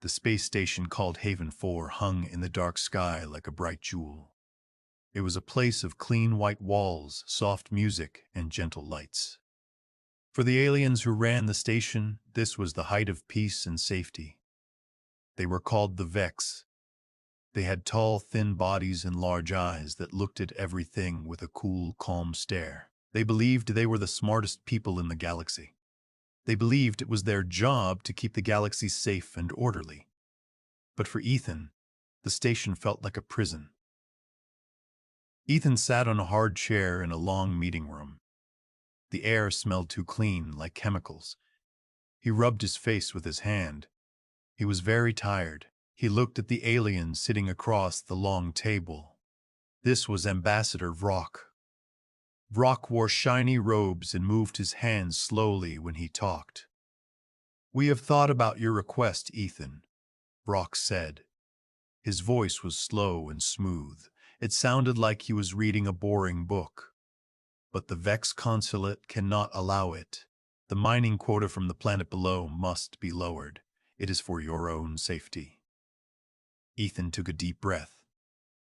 The space station called Haven 4 hung in the dark sky like a bright jewel. It was a place of clean white walls, soft music, and gentle lights. For the aliens who ran the station, this was the height of peace and safety. They were called the Vex. They had tall, thin bodies and large eyes that looked at everything with a cool, calm stare. They believed they were the smartest people in the galaxy. They believed it was their job to keep the galaxy safe and orderly. But for Ethan, the station felt like a prison. Ethan sat on a hard chair in a long meeting room. The air smelled too clean, like chemicals. He rubbed his face with his hand. He was very tired. He looked at the alien sitting across the long table. This was Ambassador Vrock. Vrock wore shiny robes and moved his hands slowly when he talked. "We have thought about your request, Ethan," Vrock said. His voice was slow and smooth. It sounded like he was reading a boring book. "But the Vex consulate cannot allow it. The mining quota from the planet below must be lowered. It is for your own safety." Ethan took a deep breath.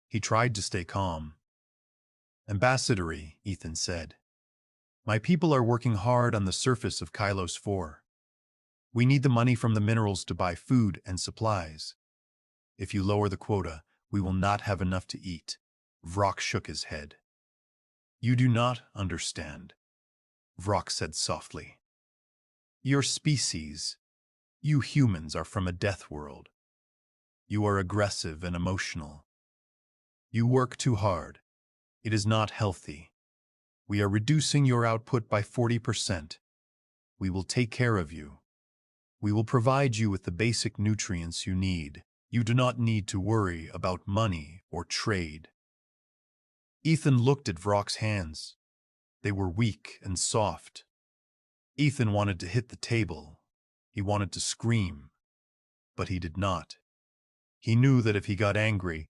He tried to stay calm. "Ambassador," Ethan said, "my people are working hard on the surface of Kylos 4. We need the money from the minerals to buy food and supplies. If you lower the quota, we will not have enough to eat." Vrock shook his head. "You do not understand," Vrock said softly. "Your species, you humans, are from a death world. You are aggressive and emotional. You work too hard. It is not healthy. We are reducing your output by 40%. We will take care of you. We will provide you with the basic nutrients you need. You do not need to worry about money or trade." Ethan looked at Vrock's hands. They were weak and soft. Ethan wanted to hit the table. He wanted to scream. But he did not. He knew that if he got angry,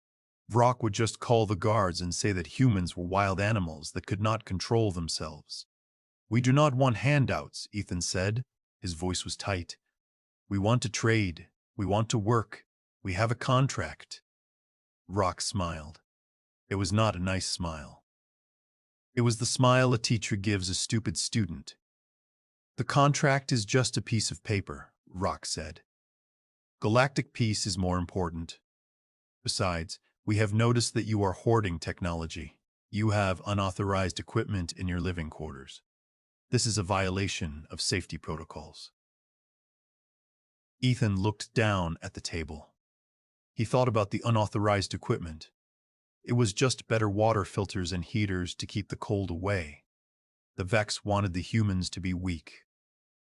Vrock would just call the guards and say that humans were wild animals that could not control themselves. "We do not want handouts," Ethan said. His voice was tight. "We want to trade. We want to work. We have a contract." Vrock smiled. It was not a nice smile. It was the smile a teacher gives a stupid student. "The contract is just a piece of paper," Vrock said. "Galactic peace is more important. Besides, we have noticed that you are hoarding technology. You have unauthorized equipment in your living quarters. This is a violation of safety protocols." Ethan looked down at the table. He thought about the unauthorized equipment. It was just better water filters and heaters to keep the cold away. The Vex wanted the humans to be weak.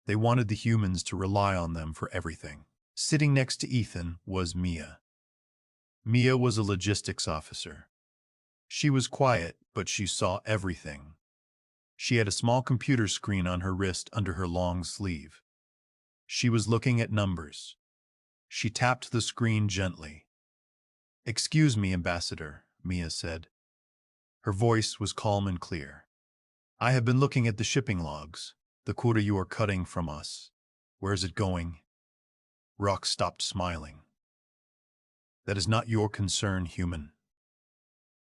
They wanted the humans to rely on them for everything. Sitting next to Ethan was Mia. Mia was a logistics officer. She was quiet, but she saw everything. She had a small computer screen on her wrist under her long sleeve. She was looking at numbers. She tapped the screen gently. "Excuse me, Ambassador," Mia said. Her voice was calm and clear. "I have been looking at the shipping logs, the quota you are cutting from us. Where is it going?" Vrock stopped smiling. "That is not your concern, human."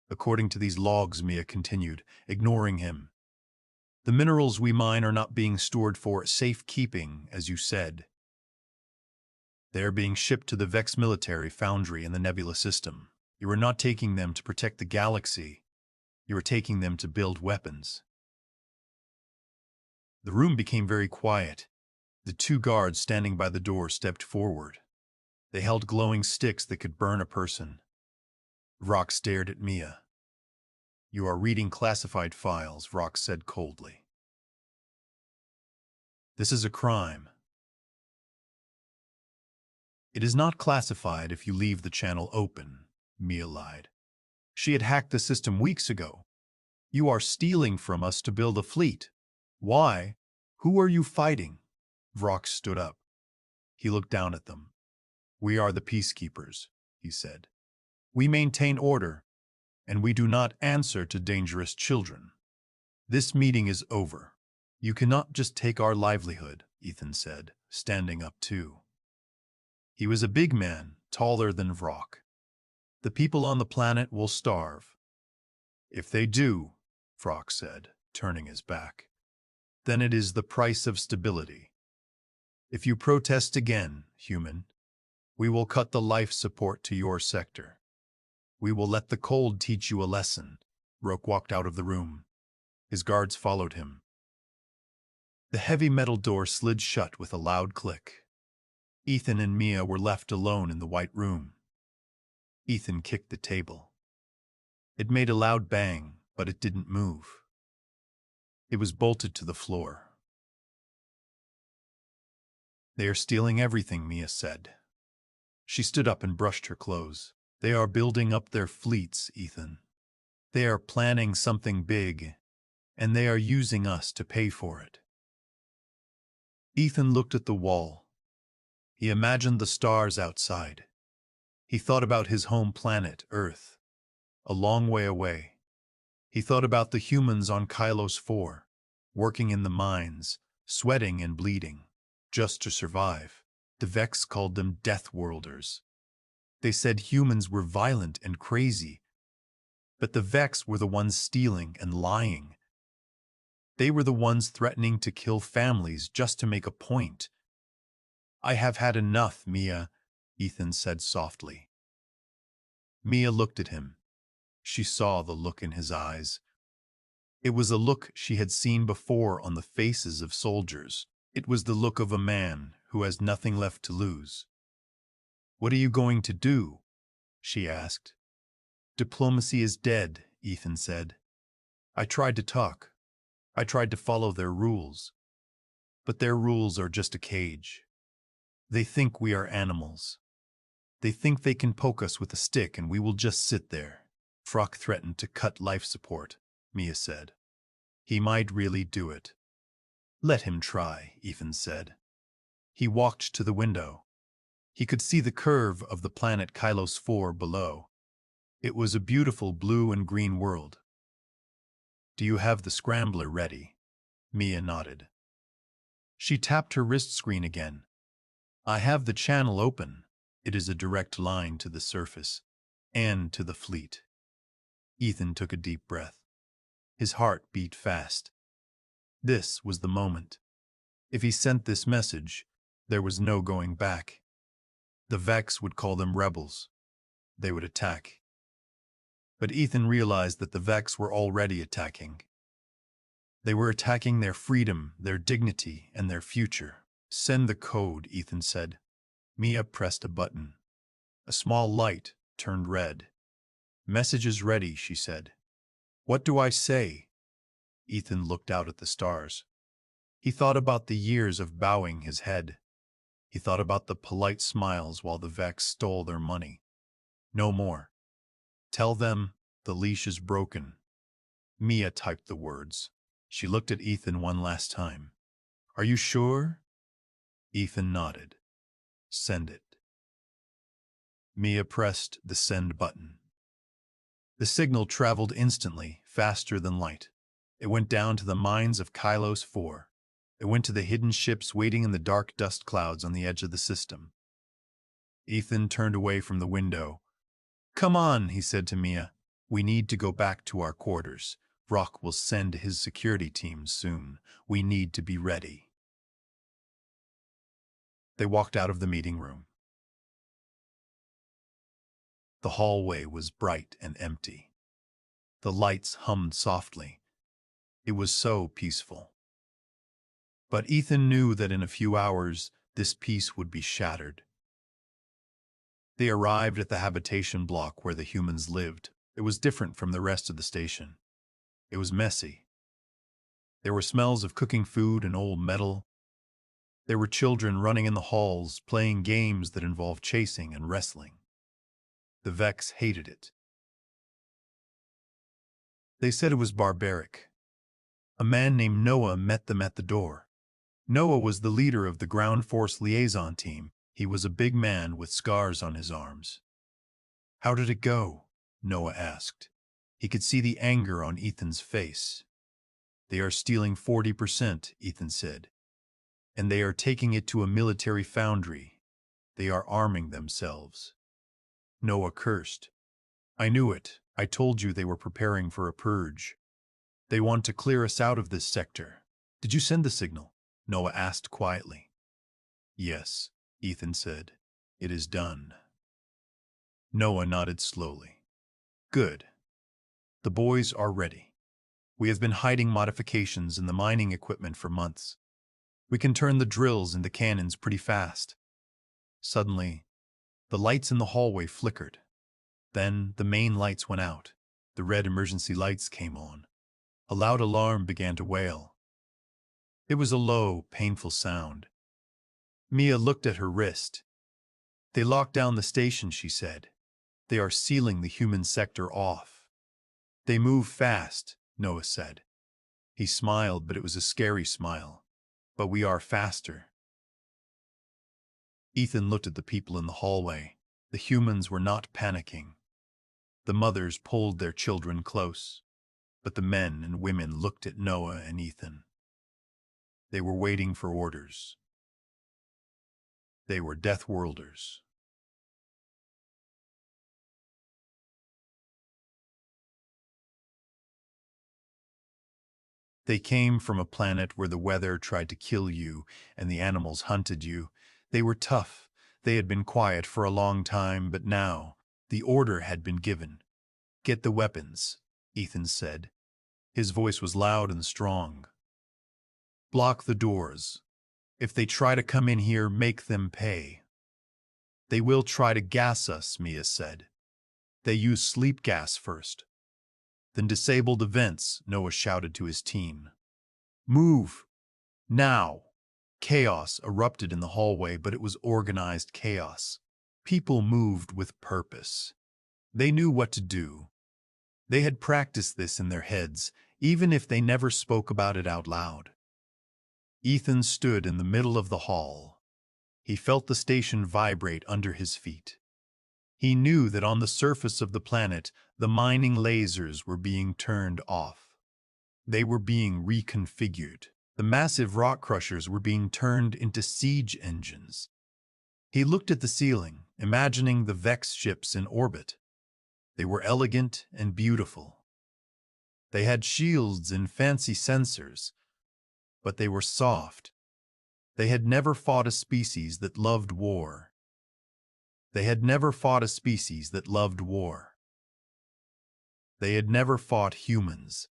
"According to these logs," Mia continued, ignoring him, "the minerals we mine are not being stored for safekeeping, as you said. They are being shipped to the Vex military foundry in the Nebula system. You are not taking them to protect the galaxy. You are taking them to build weapons." The room became very quiet. The two guards standing by the door stepped forward. They held glowing sticks that could burn a person. Vrock stared at Mia. "You are reading classified files," Vrock said coldly. "This is a crime." "It is not classified if you leave the channel open," Mia lied. "She had hacked the system weeks ago. You are stealing from us to build a fleet. Why? Who are you fighting?" Vrock stood up. He looked down at them. "We are the peacekeepers," he said. "We maintain order, and we do not answer to dangerous children. This meeting is over." "You cannot just take our livelihood," Ethan said, standing up too. He was a big man, taller than Vrock. The people on the planet will starve. If they do, Vrock said, turning his back, then it is the price of stability. If you protest again, human, we will cut the life support to your sector. We will let the cold teach you a lesson. Vrock walked out of the room. His guards followed him. The heavy metal door slid shut with a loud click. Ethan and Mia were left alone in the white room. Ethan kicked the table. It made a loud bang, but it didn't move. It was bolted to the floor. They are stealing everything, Mia said. She stood up and brushed her clothes. They are building up their fleets, Ethan. They are planning something big, and they are using us to pay for it. Ethan looked at the wall. He imagined the stars outside. He thought about his home planet, Earth, a long way away. He thought about the humans on Kylos 4, working in the mines, sweating and bleeding, just to survive. The Vex called them Deathworlders. They said humans were violent and crazy, but the Vex were the ones stealing and lying. They were the ones threatening to kill families just to make a point. I have had enough, Mia, Ethan said softly. Mia looked at him. She saw the look in his eyes. It was a look she had seen before on the faces of soldiers. It was the look of a man who has nothing left to lose. What are you going to do? She asked. Diplomacy is dead, Ethan said. I tried to talk. I tried to follow their rules. But their rules are just a cage. They think we are animals. They think they can poke us with a stick and we will just sit there. Vrock threatened to cut life support, Mia said. He might really do it. Let him try, Ethan said. He walked to the window. He could see the curve of the planet Kylos 4 below. It was a beautiful blue and green world. Do you have the scrambler ready? Mia nodded. She tapped her wrist screen again. I have the channel open. It is a direct line to the surface and to the fleet. Ethan took a deep breath. His heart beat fast. This was the moment. If he sent this message, there was no going back. The Vex would call them rebels. They would attack. But Ethan realized that the Vex were already attacking. They were attacking their freedom, their dignity, and their future. Send the code, Ethan said. Mia pressed a button. A small light turned red. Message is ready, she said. What do I say? Ethan looked out at the stars. He thought about the years of bowing his head. He thought about the polite smiles while the Vex stole their money. No more. Tell them the leash is broken. Mia typed the words. She looked at Ethan one last time. Are you sure? Ethan nodded. Send it. Mia pressed the send button. The signal traveled instantly, faster than light. It went down to the mines of Kylos 4. It went to the hidden ships waiting in the dark dust clouds on the edge of the system. Ethan turned away from the window. Come on, he said to Mia. We need to go back to our quarters. Vrock will send his security team soon. We need to be ready. They walked out of the meeting room. The hallway was bright and empty. The lights hummed softly. It was so peaceful. But Ethan knew that in a few hours, this peace would be shattered. They arrived at the habitation block where the humans lived. It was different from the rest of the station. It was messy. There were smells of cooking food and old metal. There were children running in the halls, playing games that involved chasing and wrestling. The Vex hated it. They said it was barbaric. A man named Noah met them at the door. Noah was the leader of the ground force liaison team. He was a big man with scars on his arms. How did it go? Noah asked. He could see the anger on Ethan's face. They are stealing 40%, Ethan said. And they are taking it to a military foundry. They are arming themselves. Noah cursed. I knew it. I told you they were preparing for a purge. They want to clear us out of this sector. Did you send the signal? Noah asked quietly. Yes, Ethan said. It is done. Noah nodded slowly. Good. The boys are ready. We have been hiding modifications in the mining equipment for months. We can turn the drills into cannons pretty fast. Suddenly, the lights in the hallway flickered. Then the main lights went out. The red emergency lights came on. A loud alarm began to wail. It was a low, painful sound. Mia looked at her wrist. They locked down the station, she said. They are sealing the human sector off. They move fast, Noah said. He smiled, but it was a scary smile. But we are faster. Ethan looked at the people in the hallway. The humans were not panicking. The mothers pulled their children close, but the men and women looked at Noah and Ethan. They were waiting for orders. They were Deathworlders. They came from a planet where the weather tried to kill you and the animals hunted you. They were tough. They had been quiet for a long time, but now the order had been given. Get the weapons, Ethan said. His voice was loud and strong. Block the doors. If they try to come in here, make them pay. They will try to gas us, Mia said. They use sleep gas first. Then disable the vents, Noah shouted to his team. Move! Now! Chaos erupted in the hallway, but it was organized chaos. People moved with purpose. They knew what to do. They had practiced this in their heads, even if they never spoke about it out loud. Ethan stood in the middle of the hall. He felt the station vibrate under his feet. He knew that on the surface of the planet, the mining lasers were being turned off. They were being reconfigured. The massive rock crushers were being turned into siege engines. He looked at the ceiling, imagining the Vex ships in orbit. They were elegant and beautiful. They had shields and fancy sensors, but they were soft. They had never fought a species that loved war. They had never fought a species that loved war. They had never fought humans.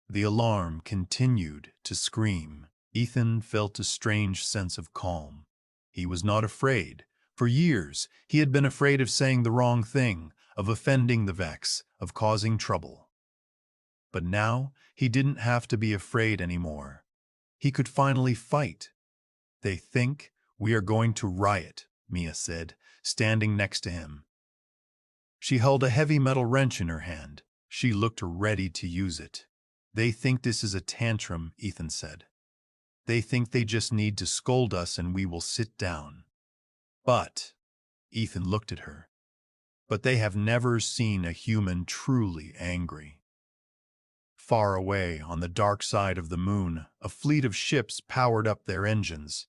The alarm continued to scream. Ethan felt a strange sense of calm. He was not afraid. For years, he had been afraid of saying the wrong thing, of offending the Vex, of causing trouble. But now, he didn't have to be afraid anymore. He could finally fight. They think we are going to riot, Mia said, standing next to him. She held a heavy metal wrench in her hand. She looked ready to use it. They think this is a tantrum, Ethan said. They think they just need to scold us and we will sit down. But, Ethan looked at her, but they have never seen a human truly angry. Far away on the dark side of the moon, a fleet of ships powered up their engines.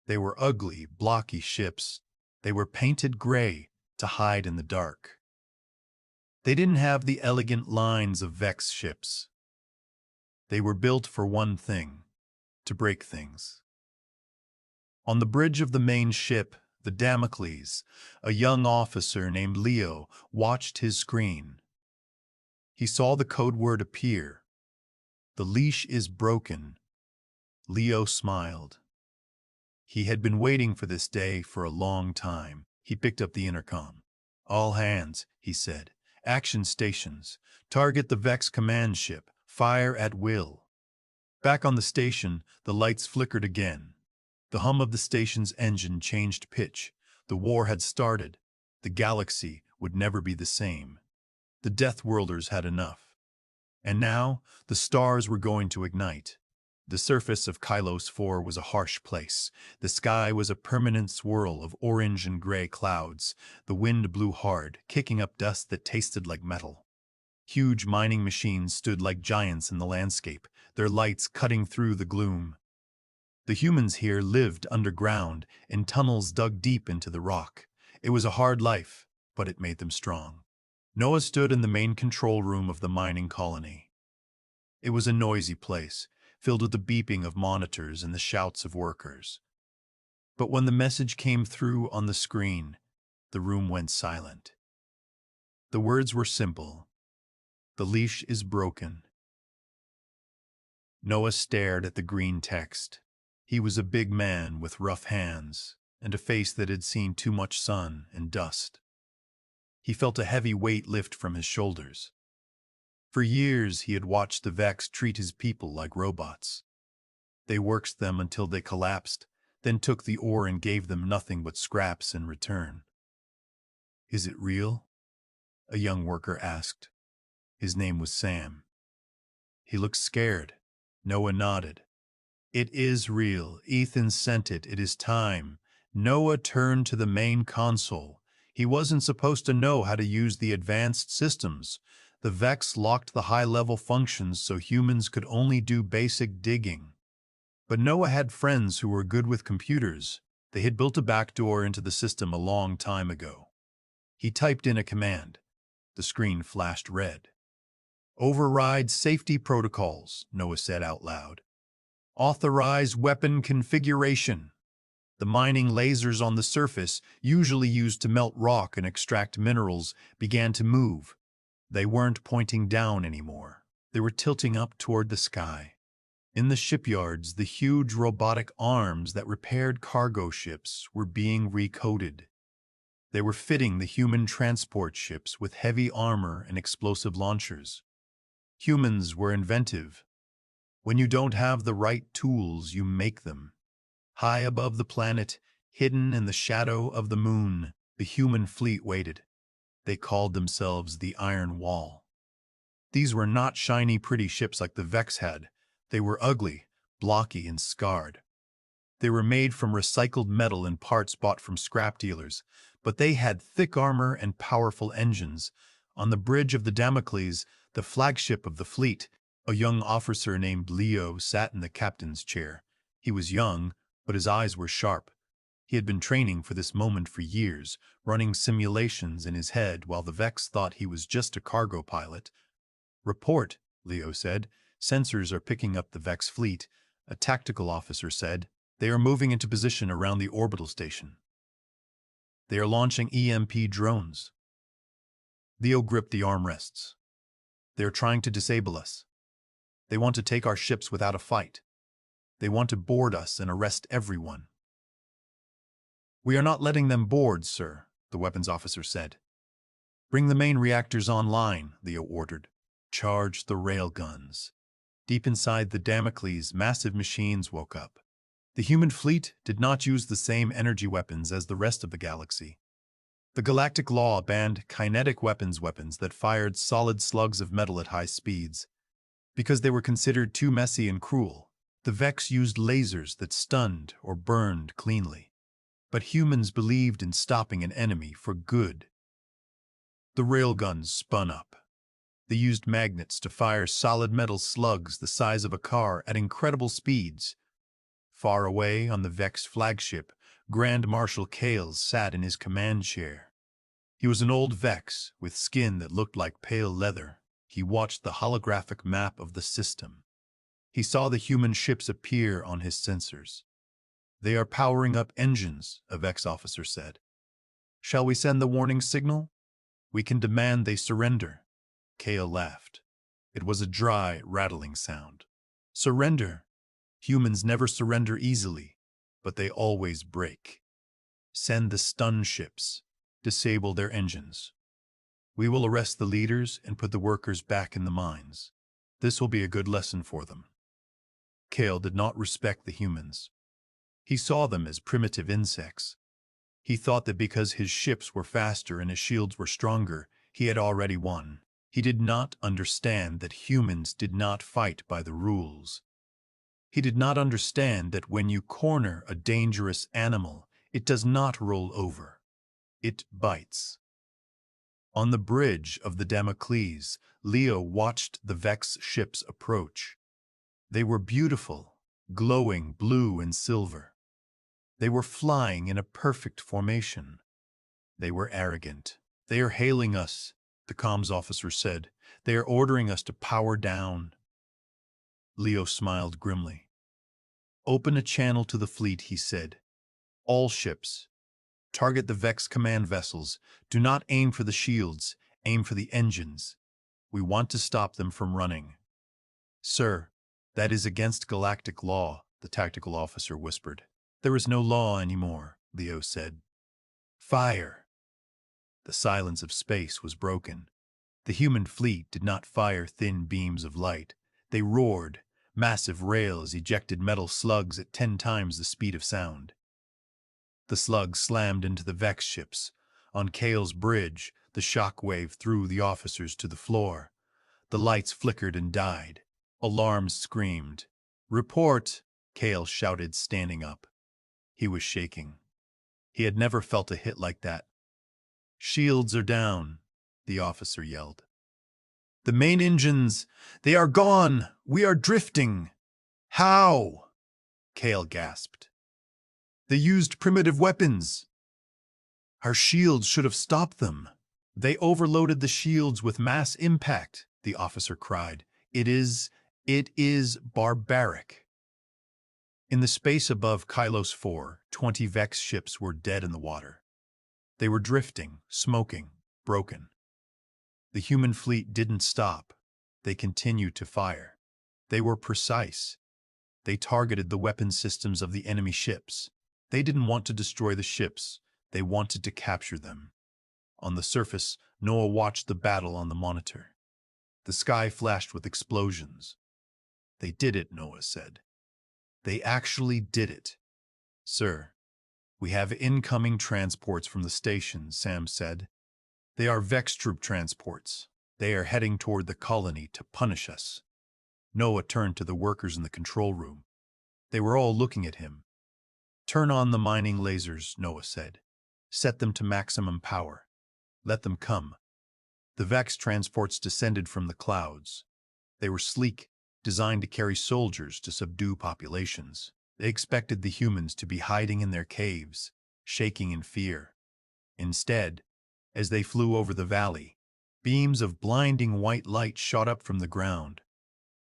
They were ugly, blocky ships. They were painted gray to hide in the dark. They didn't have the elegant lines of Vex ships. They were built for one thing, to break things. On the bridge of the main ship, the Damocles, a young officer named Leo watched his screen. He saw the code word appear. The leash is broken. Leo smiled. He had been waiting for this day for a long time. He picked up the intercom. All hands, he said. Action stations. Target the Vex command ship. Fire at will. Back on the station, the lights flickered again. The hum of the station's engine changed pitch. The war had started. The galaxy would never be the same. The Deathworlders had enough. And now, the stars were going to ignite. The surface of Kylos 4 was a harsh place. The sky was a permanent swirl of orange and gray clouds. The wind blew hard, kicking up dust that tasted like metal. Huge mining machines stood like giants in the landscape, their lights cutting through the gloom. The humans here lived underground in tunnels dug deep into the rock. It was a hard life, but it made them strong. Noah stood in the main control room of the mining colony. It was a noisy place, filled with the beeping of monitors and the shouts of workers. But when the message came through on the screen, the room went silent. The words were simple. The leash is broken. Noah stared at the green text. He was a big man with rough hands and a face that had seen too much sun and dust. He felt a heavy weight lift from his shoulders. For years he had watched the Vex treat his people like robots. They worked them until they collapsed, then took the ore and gave them nothing but scraps in return. "Is it real?" a young worker asked. His name was Sam. He looked scared. Noah nodded. "It is real. Ethan sent it. It is time." Noah turned to the main console. He wasn't supposed to know how to use the advanced systems. The Vex locked the high-level functions so humans could only do basic digging. But Noah had friends who were good with computers. They had built a backdoor into the system a long time ago. He typed in a command. The screen flashed red. "Override safety protocols," Noah said out loud. "Authorize weapon configuration." The mining lasers on the surface, usually used to melt rock and extract minerals, began to move. They weren't pointing down anymore. They were tilting up toward the sky. In the shipyards, the huge robotic arms that repaired cargo ships were being recoded. They were fitting the human transport ships with heavy armor and explosive launchers. Humans were inventive. When you don't have the right tools, you make them. High above the planet, hidden in the shadow of the moon, the human fleet waited. They called themselves the Iron Wall. These were not shiny, pretty ships like the Vex had. They were ugly, blocky, and scarred. They were made from recycled metal and parts bought from scrap dealers, but they had thick armor and powerful engines. On the bridge of the Damocles, the flagship of the fleet, a young officer named Leo sat in the captain's chair. He was young, but his eyes were sharp. He had been training for this moment for years, running simulations in his head while the Vex thought he was just a cargo pilot. "Report," Leo said. "Sensors are picking up the Vex fleet." A tactical officer said. "They are moving into position around the orbital station. They are launching EMP drones." Leo gripped the armrests. "They are trying to disable us. They want to take our ships without a fight. They want to board us and arrest everyone." "We are not letting them board, sir," the weapons officer said. "Bring the main reactors online," Leo ordered. "Charge the railguns." Deep inside the Damocles, massive machines woke up. The human fleet did not use the same energy weapons as the rest of the galaxy. The galactic law banned kinetic weapons that fired solid slugs of metal at high speeds. Because they were considered too messy and cruel, the Vex used lasers that stunned or burned cleanly. But humans believed in stopping an enemy for good. The railguns spun up. They used magnets to fire solid metal slugs the size of a car at incredible speeds. Far away on the Vex flagship, Grand Marshal Kales sat in his command chair. He was an old Vex with skin that looked like pale leather. He watched the holographic map of the system. He saw the human ships appear on his sensors. "They are powering up engines," a Vex officer said. "Shall we send the warning signal? We can demand they surrender." Kale laughed. It was a dry, rattling sound. "Surrender? Humans never surrender easily, but they always break. Send the stun ships. Disable their engines. We will arrest the leaders and put the workers back in the mines. This will be a good lesson for them." Kale did not respect the humans. He saw them as primitive insects. He thought that because his ships were faster and his shields were stronger, he had already won. He did not understand that humans did not fight by the rules. He did not understand that when you corner a dangerous animal, it does not roll over. It bites. On the bridge of the Damocles, Leo watched the Vex ships approach. They were beautiful, glowing blue and silver. They were flying in a perfect formation. They were arrogant. "They are hailing us," the comms officer said. "They are ordering us to power down." Leo smiled grimly. "Open a channel to the fleet," he said. "All ships. Target the Vex command vessels. Do not aim for the shields. Aim for the engines. We want to stop them from running." "Sir, that is against galactic law," the tactical officer whispered. "There is no law anymore," Leo said. "Fire." The silence of space was broken. The human fleet did not fire thin beams of light. They roared. Massive rails ejected metal slugs at 10 times the speed of sound. The slugs slammed into the Vex ships. On Kale's bridge, the shock wave threw the officers to the floor. The lights flickered and died. Alarms screamed. "Report!" Kale shouted, standing up. He was shaking. He had never felt a hit like that. "Shields are down," the officer yelled. "The main engines, they are gone! We are drifting!" "How?" Kale gasped. "They used primitive weapons. Our shields should have stopped them." "They overloaded the shields with mass impact," the officer cried. It is barbaric." In the space above Kylos 4, 20 Vex ships were dead in the water. They were drifting, smoking, broken. The human fleet didn't stop. They continued to fire. They were precise. They targeted the weapon systems of the enemy ships. They didn't want to destroy the ships. They wanted to capture them. On the surface, Noah watched the battle on the monitor. The sky flashed with explosions. "They did it," Noah said. "They actually did it." "Sir, we have incoming transports from the station," Sam said. "They are Vex troop transports. They are heading toward the colony to punish us." Noah turned to the workers in the control room. They were all looking at him. "Turn on the mining lasers," Noah said. "Set them to maximum power. Let them come." The Vex transports descended from the clouds. They were sleek, designed to carry soldiers to subdue populations. They expected the humans to be hiding in their caves, shaking in fear. Instead, as they flew over the valley, beams of blinding white light shot up from the ground.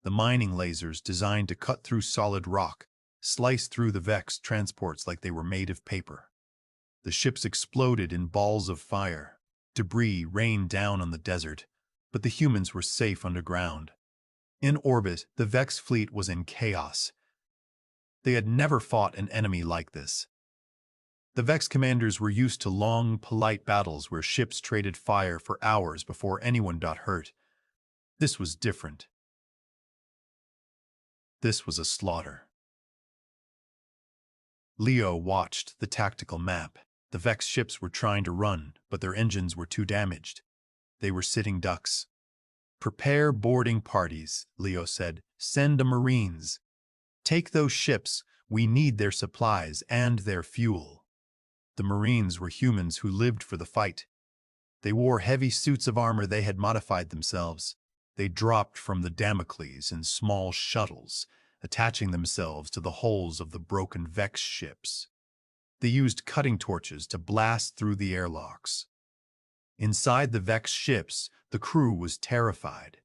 The mining lasers, designed to cut through solid rock, sliced through the Vex transports like they were made of paper. The ships exploded in balls of fire. Debris rained down on the desert, but the humans were safe underground. In orbit, the Vex fleet was in chaos. They had never fought an enemy like this. The Vex commanders were used to long, polite battles where ships traded fire for hours before anyone got hurt. This was different. This was a slaughter. Leo watched the tactical map. The Vex ships were trying to run, but their engines were too damaged. They were sitting ducks. "Prepare boarding parties," Leo said. "Send the Marines. Take those ships. We need their supplies and their fuel." The Marines were humans who lived for the fight. They wore heavy suits of armor they had modified themselves. They dropped from the Damocles in small shuttles, attaching themselves to the hulls of the broken Vex ships. They used cutting torches to blast through the airlocks. Inside the Vex ships, the crew was terrified.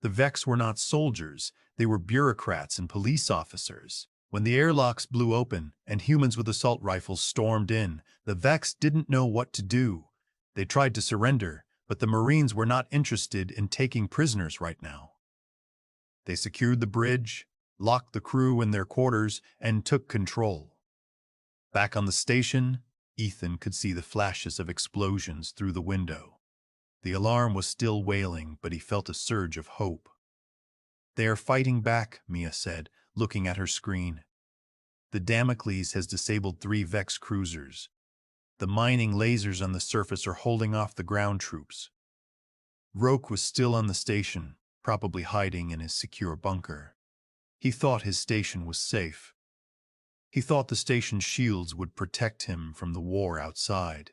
The Vex were not soldiers, they were bureaucrats and police officers. When the airlocks blew open and humans with assault rifles stormed in, the Vex didn't know what to do. They tried to surrender, but the Marines were not interested in taking prisoners right now. They secured the bridge, locked the crew in their quarters, and took control. Back on the station, Ethan could see the flashes of explosions through the window. The alarm was still wailing, but he felt a surge of hope. "They are fighting back," Mia said, looking at her screen. "The Damocles has disabled 3 Vex cruisers. The mining lasers on the surface are holding off the ground troops." Roke was still on the station, probably hiding in his secure bunker. He thought his station was safe. He thought the station's shields would protect him from the war outside.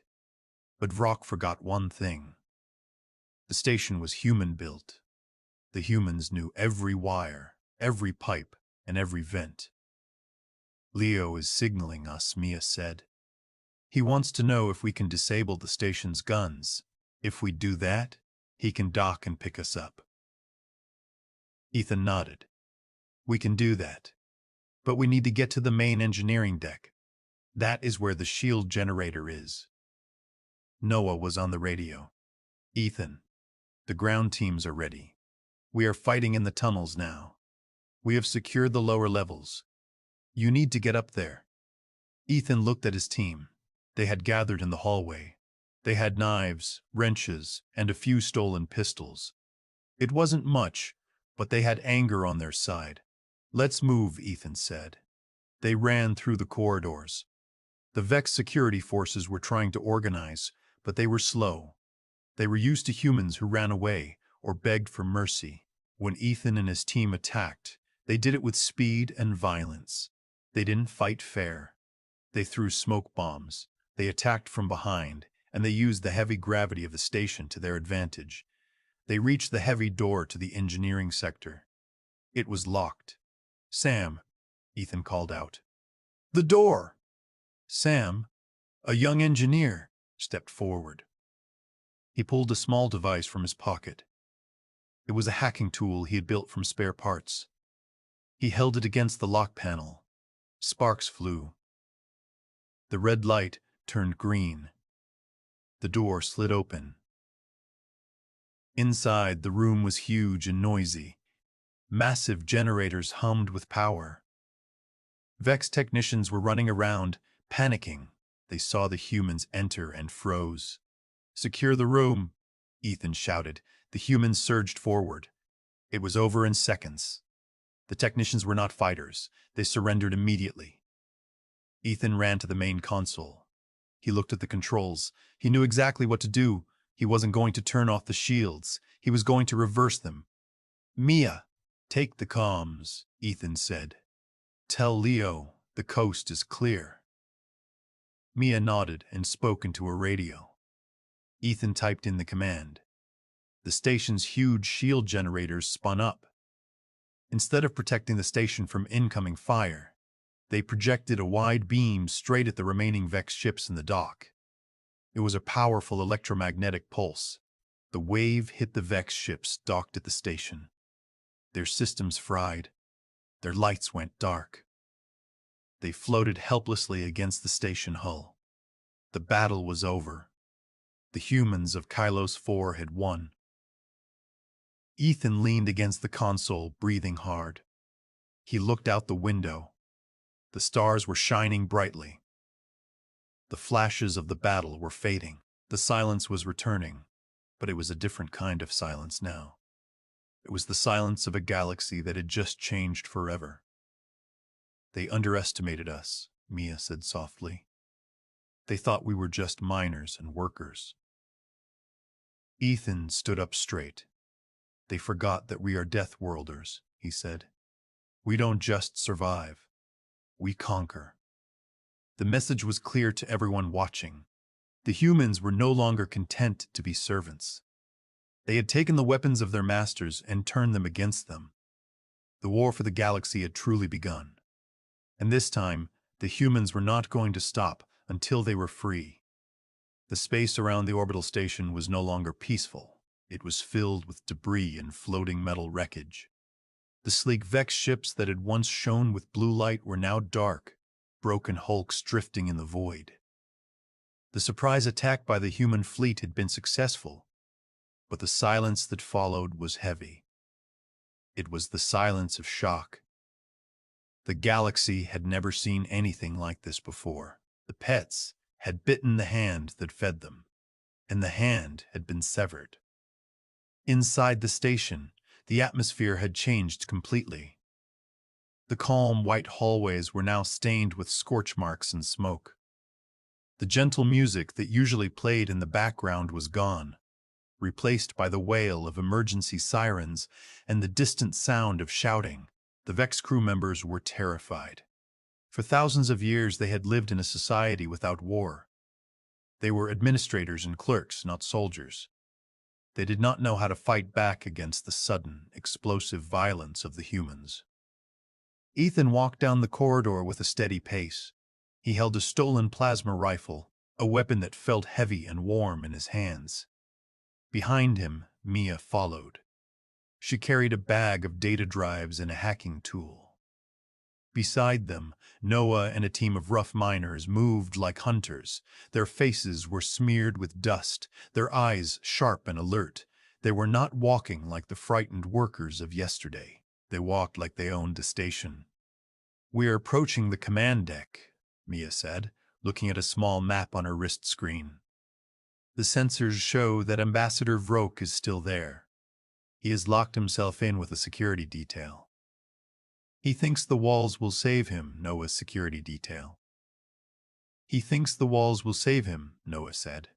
But Rock forgot one thing. The station was human-built. The humans knew every wire, every pipe, and every vent. Leo is signaling us, Mia said. He wants to know if we can disable the station's guns. If we do that, he can dock and pick us up. Ethan nodded. We can do that. But we need to get to the main engineering deck. That is where the shield generator is. Noah was on the radio. Ethan, the ground teams are ready. We are fighting in the tunnels now. We have secured the lower levels. You need to get up there. Ethan looked at his team. They had gathered in the hallway. They had knives, wrenches, and a few stolen pistols. It wasn't much, but they had anger on their side. Let's move, Ethan said. They ran through the corridors. The Vex security forces were trying to organize, but they were slow. They were used to humans who ran away or begged for mercy. When Ethan and his team attacked, they did it with speed and violence. They didn't fight fair. They threw smoke bombs. They attacked from behind, and they used the heavy gravity of the station to their advantage. They reached the heavy door to the engineering sector. It was locked. Sam, Ethan called out. The door! Sam, a young engineer, stepped forward. He pulled a small device from his pocket. It was a hacking tool he had built from spare parts. He held it against the lock panel. Sparks flew. The red light turned green. The door slid open. Inside, the room was huge and noisy. Massive generators hummed with power. Vex technicians were running around, panicking. They saw the humans enter and froze. Secure the room, Ethan shouted. The humans surged forward. It was over in seconds. The technicians were not fighters. They surrendered immediately. Ethan ran to the main console. He looked at the controls. He knew exactly what to do. He wasn't going to turn off the shields. He was going to reverse them. Mia, take the comms, Ethan said. Tell Leo the coast is clear. Mia nodded and spoke into her radio. Ethan typed in the command. The station's huge shield generators spun up. Instead of protecting the station from incoming fire, they projected a wide beam straight at the remaining Vex ships in the dock. It was a powerful electromagnetic pulse. The wave hit the Vex ships docked at the station. Their systems fried. Their lights went dark. They floated helplessly against the station hull. The battle was over. The humans of Kylos 4 had won. Ethan leaned against the console, breathing hard. He looked out the window. The stars were shining brightly. The flashes of the battle were fading. The silence was returning, but it was a different kind of silence now. It was the silence of a galaxy that had just changed forever. They underestimated us, Mia said softly. They thought we were just miners and workers. Ethan stood up straight. They forgot that we are Deathworlders, he said. We don't just survive. We conquer. The message was clear to everyone watching. The humans were no longer content to be servants. They had taken the weapons of their masters and turned them against them. The war for the galaxy had truly begun. And this time, the humans were not going to stop until they were free. The space around the orbital station was no longer peaceful. It was filled with debris and floating metal wreckage. The sleek Vex ships that had once shone with blue light were now dark, broken hulks drifting in the void. The surprise attack by the human fleet had been successful, but the silence that followed was heavy. It was the silence of shock. The galaxy had never seen anything like this before. The pets had bitten the hand that fed them, and the hand had been severed. Inside the station, the atmosphere had changed completely. The calm white hallways were now stained with scorch marks and smoke. The gentle music that usually played in the background was gone, replaced by the wail of emergency sirens and the distant sound of shouting. The Vex crew members were terrified. For thousands of years they had lived in a society without war. They were administrators and clerks, not soldiers. They did not know how to fight back against the sudden, explosive violence of the humans. Ethan walked down the corridor with a steady pace. He held a stolen plasma rifle, a weapon that felt heavy and warm in his hands. Behind him, Mia followed. She carried a bag of data drives and a hacking tool. Beside them, Noah and a team of rough miners moved like hunters. Their faces were smeared with dust, their eyes sharp and alert. They were not walking like the frightened workers of yesterday. They walked like they owned the station. "We are approaching the command deck," Mia said, looking at a small map on her wrist screen. "The sensors show that Ambassador Vroke is still there. He has locked himself in with a security detail." "He thinks the walls will save him," Noah's security detail. "He thinks the walls will save him," Noah said.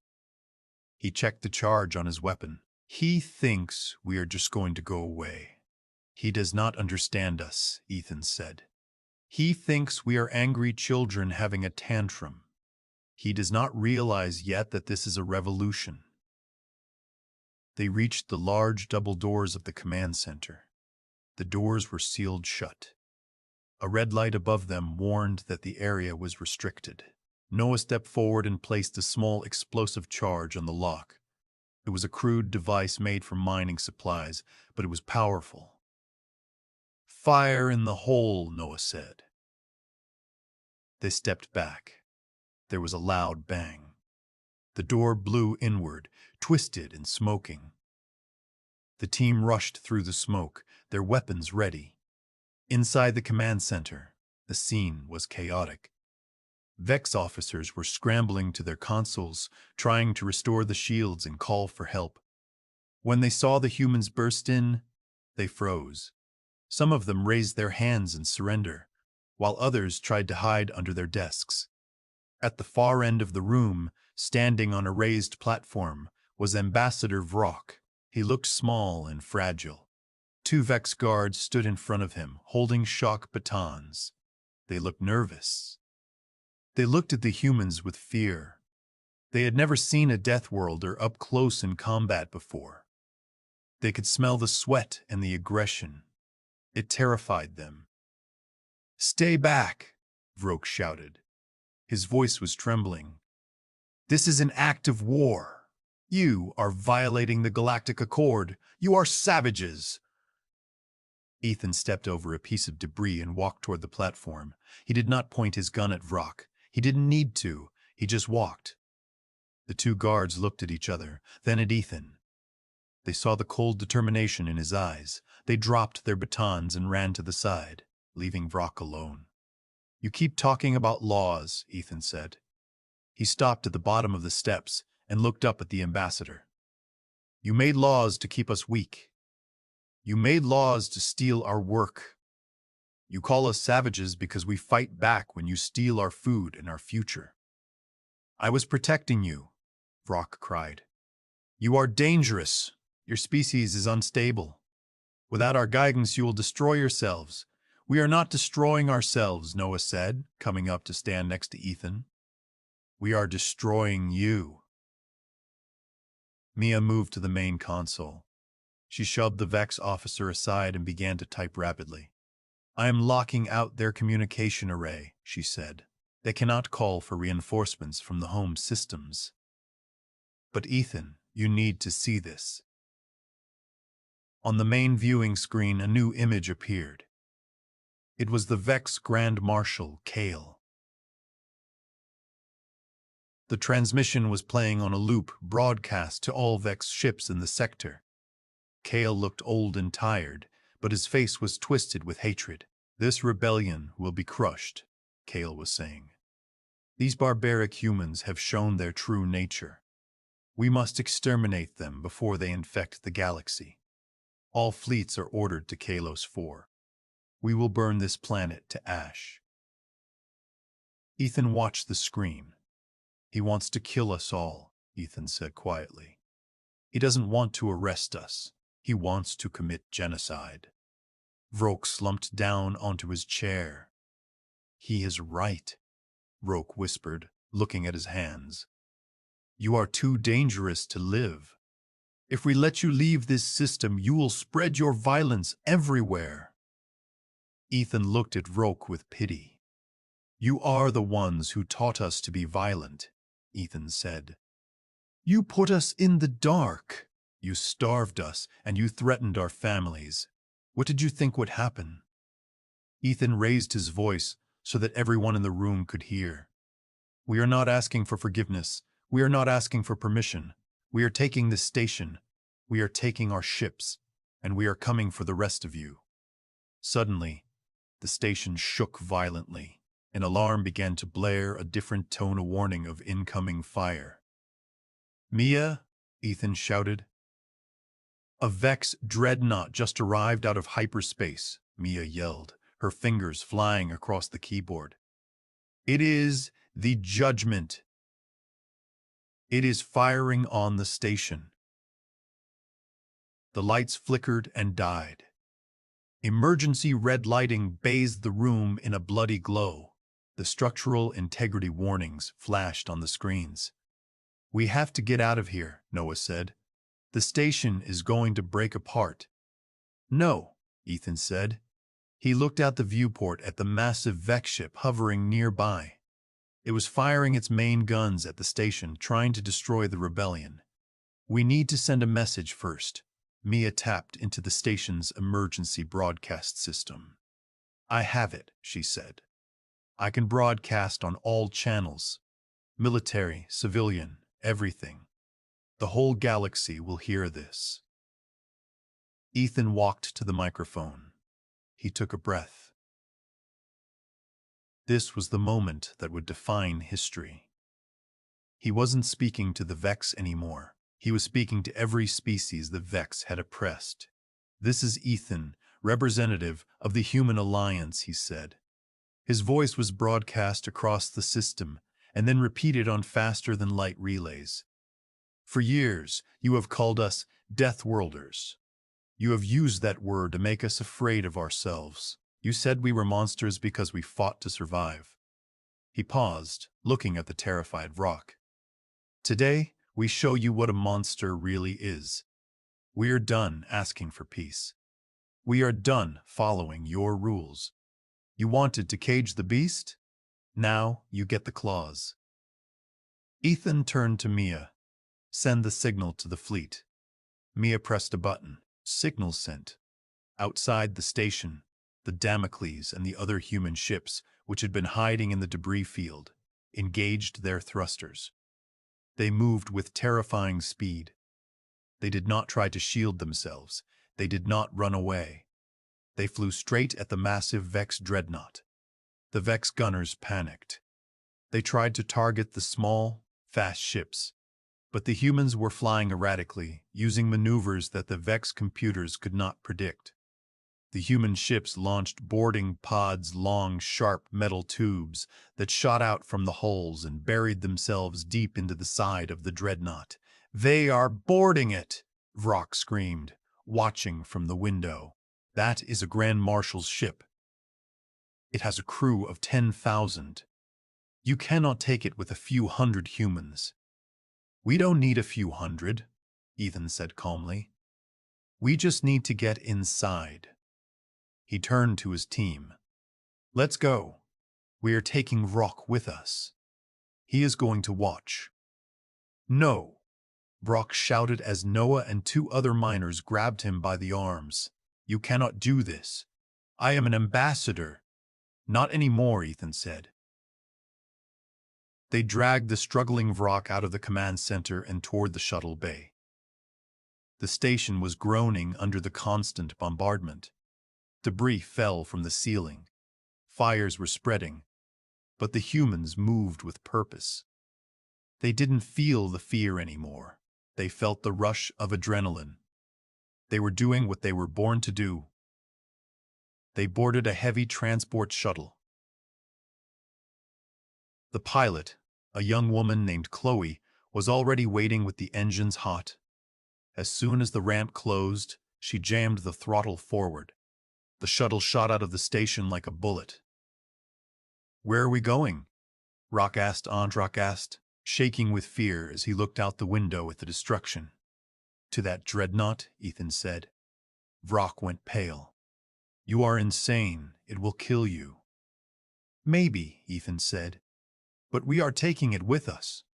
He checked the charge on his weapon. "He thinks we are just going to go away." "He does not understand us," Ethan said. "He thinks we are angry children having a tantrum. He does not realize yet that this is a revolution." They reached the large double doors of the command center. The doors were sealed shut. A red light above them warned that the area was restricted. Noah stepped forward and placed a small explosive charge on the lock. It was a crude device made from mining supplies, but it was powerful. "Fire in the hole," Noah said. They stepped back. There was a loud bang. The door blew inward, twisted and smoking. The team rushed through the smoke, their weapons ready. Inside the command center, the scene was chaotic. Vex officers were scrambling to their consoles, trying to restore the shields and call for help. When they saw the humans burst in, they froze. Some of them raised their hands in surrender, while others tried to hide under their desks. At the far end of the room, standing on a raised platform, was Ambassador Vrock. He looked small and fragile. Two Vex guards stood in front of him, holding shock batons. They looked nervous. They looked at the humans with fear. They had never seen a Deathworlder up close in combat before. They could smell the sweat and the aggression. It terrified them. "Stay back," Vrock shouted. His voice was trembling. "This is an act of war. You are violating the Galactic Accord. You are savages." Ethan stepped over a piece of debris and walked toward the platform. He did not point his gun at Vrock. He didn't need to. He just walked. The two guards looked at each other, then at Ethan. They saw the cold determination in his eyes. They dropped their batons and ran to the side, leaving Vrock alone. "You keep talking about laws," Ethan said. He stopped at the bottom of the steps and looked up at the ambassador. "You made laws to keep us weak. You made laws to steal our work. You call us savages because we fight back when you steal our food and our future." "I was protecting you," Vrock cried. "You are dangerous. Your species is unstable. Without our guidance, you will destroy yourselves." "We are not destroying ourselves," Noah said, coming up to stand next to Ethan. "We are destroying you." Mia moved to the main console. She shoved the Vex officer aside and began to type rapidly. "I am locking out their communication array," she said. "They cannot call for reinforcements from the home systems." "But Ethan, you need to see this." On the main viewing screen, a new image appeared. It was the Vex Grand Marshal, Kale. The transmission was playing on a loop broadcast to all Vex ships in the sector. Kale looked old and tired, but his face was twisted with hatred. "This rebellion will be crushed," Kale was saying. "These barbaric humans have shown their true nature. We must exterminate them before they infect the galaxy. All fleets are ordered to Kalos 4. We will burn this planet to ash." Ethan watched the screen. "He wants to kill us all," Ethan said quietly. "He doesn't want to arrest us. He wants to commit genocide." Vrock slumped down onto his chair. "He is right," Vrock whispered, looking at his hands. "You are too dangerous to live. If we let you leave this system, you will spread your violence everywhere." Ethan looked at Roque with pity. "You are the ones who taught us to be violent," Ethan said. "You put us in the dark. You starved us, and you threatened our families. What did you think would happen?" Ethan raised his voice so that everyone in the room could hear. "We are not asking for forgiveness. We are not asking for permission. We are taking this station. We are taking our ships, and we are coming for the rest of you." Suddenly, the station shook violently. An alarm began to blare, a different tone, a warning of incoming fire. "Mia," Ethan shouted. "A Vex dreadnought just arrived out of hyperspace," Mia yelled, her fingers flying across the keyboard. "It is the Judgment. It is firing on the station." The lights flickered and died. Emergency red lighting bathed the room in a bloody glow. The structural integrity warnings flashed on the screens. "We have to get out of here," Noah said. "The station is going to break apart." "No," Ethan said. He looked out the viewport at the massive Vex ship hovering nearby. It was firing its main guns at the station, trying to destroy the rebellion. "We need to send a message first." Mia tapped into the station's emergency broadcast system. "I have it," she said. "I can broadcast on all channels. Military, civilian, everything. The whole galaxy will hear this." Ethan walked to the microphone. He took a breath. This was the moment that would define history. He wasn't speaking to the Vex anymore. He was speaking to every species the Vex had oppressed. "This is Ethan, representative of the Human Alliance," he said. His voice was broadcast across the system and then repeated on faster-than-light relays. "For years, you have called us Deathworlders. You have used that word to make us afraid of ourselves. You said we were monsters because we fought to survive." He paused, looking at the terrified Roque. "Today, we show you what a monster really is. We are done asking for peace. We are done following your rules. You wanted to cage the beast? Now you get the claws." Ethan turned to Mia. "Send the signal to the fleet." Mia pressed a button. Signal sent. Outside the station, the Damocles and the other human ships, which had been hiding in the debris field, engaged their thrusters. They moved with terrifying speed. They did not try to shield themselves. They did not run away. They flew straight at the massive Vex dreadnought. The Vex gunners panicked. They tried to target the small, fast ships, but the humans were flying erratically, using maneuvers that the Vex computers could not predict. The human ships launched boarding pods, long, sharp metal tubes that shot out from the hulls and buried themselves deep into the side of the dreadnought. "They are boarding it!" Roque screamed, watching from the window. "That is a Grand Marshal's ship. It has a crew of 10,000. You cannot take it with a few hundred humans." "We don't need a few hundred," Ethan said calmly. "We just need to get inside." He turned to his team. "Let's go. We are taking Roque with us. He is going to watch." "No," Roque shouted as Noah and two other miners grabbed him by the arms. "You cannot do this. I am an ambassador." "Not anymore," Ethan said. They dragged the struggling Roque out of the command center and toward the shuttle bay. The station was groaning under the constant bombardment. Debris fell from the ceiling. Fires were spreading, but the humans moved with purpose. They didn't feel the fear anymore. They felt the rush of adrenaline. They were doing what they were born to do. They boarded a heavy transport shuttle. The pilot, a young woman named Chloe, was already waiting with the engines hot. As soon as the ramp closed, she jammed the throttle forward. The shuttle shot out of the station like a bullet. "Where are we going?" Roque asked, shaking with fear as he looked out the window at the destruction. "To that dreadnought," Ethan said. Roque went pale. "You are insane. it will kill you. Maybe, Ethan said, but we are taking it with us.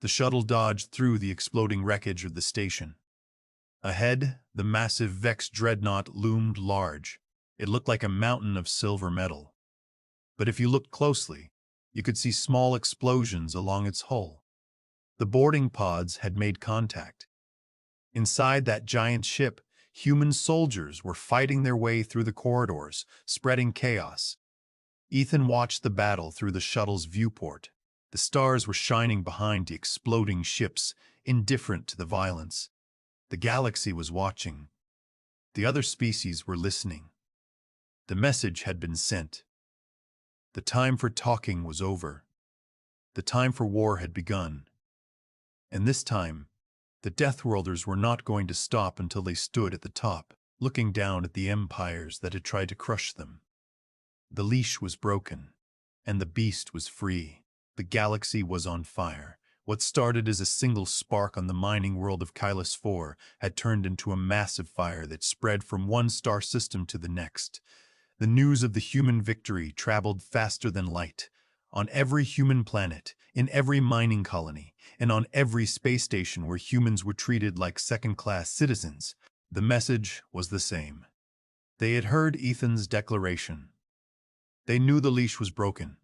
The shuttle dodged through the exploding wreckage of the station. Ahead, the massive Vex dreadnought loomed large. It looked like a mountain of silver metal. But if you looked closely, you could see small explosions along its hull. The boarding pods had made contact. Inside that giant ship, human soldiers were fighting their way through the corridors, spreading chaos. Ethan watched the battle through the shuttle's viewport. The stars were shining behind the exploding ships, indifferent to the violence. The galaxy was watching. The other species were listening. The message had been sent. The time for talking was over. The time for war had begun. And this time, the Deathworlders were not going to stop until they stood at the top, looking down at the empires that had tried to crush them. The leash was broken, and the beast was free. The galaxy was on fire. What started as a single spark on the mining world of Kylus 4 had turned into a massive fire that spread from one star system to the next. The news of the human victory traveled faster than light. On every human planet, in every mining colony, and on every space station where humans were treated like second-class citizens, the message was the same. They had heard Ethan's declaration. They knew the leash was broken.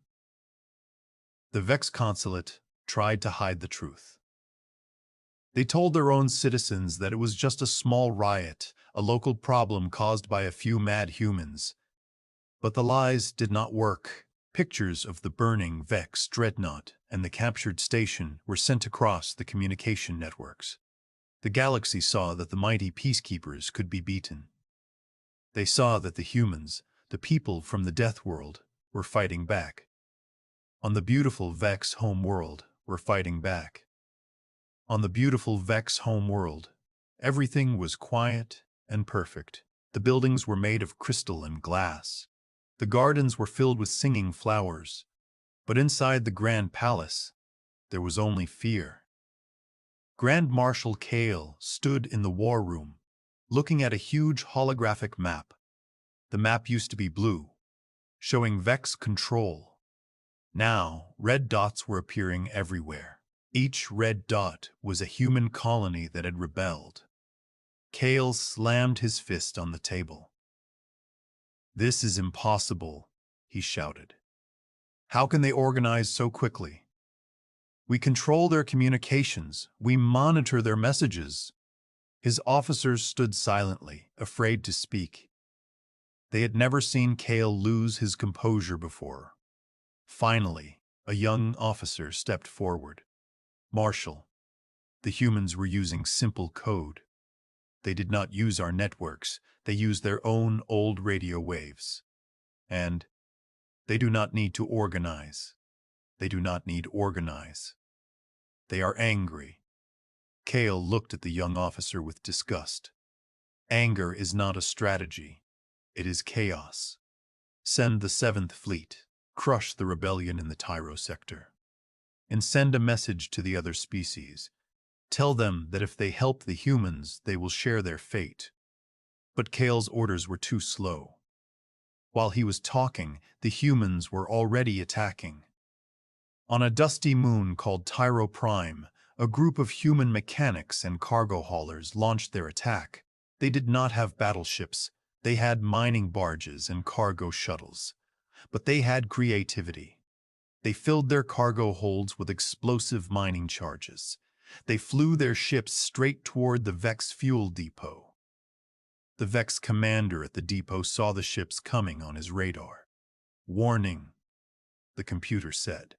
The Vex consulate tried to hide the truth. They told their own citizens that it was just a small riot, a local problem caused by a few mad humans. But the lies did not work. Pictures of the burning Vex dreadnought and the captured station were sent across the communication networks. The galaxy saw that the mighty peacekeepers could be beaten. They saw that the humans, the people from the Deathworld, were fighting back. On the beautiful Vex home world, were fighting back. On the beautiful Vex home world, everything was quiet and perfect. The buildings were made of crystal and glass. The gardens were filled with singing flowers. But inside the Grand Palace, there was only fear. Grand Marshal Kale stood in the war room, looking at a huge holographic map. The map used to be blue, showing Vex control. Now, red dots were appearing everywhere. Each red dot was a human colony that had rebelled. Kale slammed his fist on the table. "This is impossible," he shouted. "How can they organize so quickly? We control their communications. We monitor their messages." His officers stood silently, afraid to speak. They had never seen Kale lose his composure before. Finally, a young officer stepped forward. "Marshal, the humans were using simple code. They did not use our networks. They used their own old radio waves. And they do not need to organize. They do not need organize. They are angry." Kale looked at the young officer with disgust. "Anger is not a strategy. It is chaos. Send the 7th Fleet. Crush the rebellion in the Tyro sector. And send a message to the other species. Tell them that if they help the humans, they will share their fate." But Kale's orders were too slow. While he was talking, the humans were already attacking. On a dusty moon called Tyro Prime, a group of human mechanics and cargo haulers launched their attack. They did not have battleships. They had mining barges and cargo shuttles. But they had creativity. They filled their cargo holds with explosive mining charges. They flew their ships straight toward the Vex fuel depot. The Vex commander at the depot saw the ships coming on his radar. "Warning," the computer said.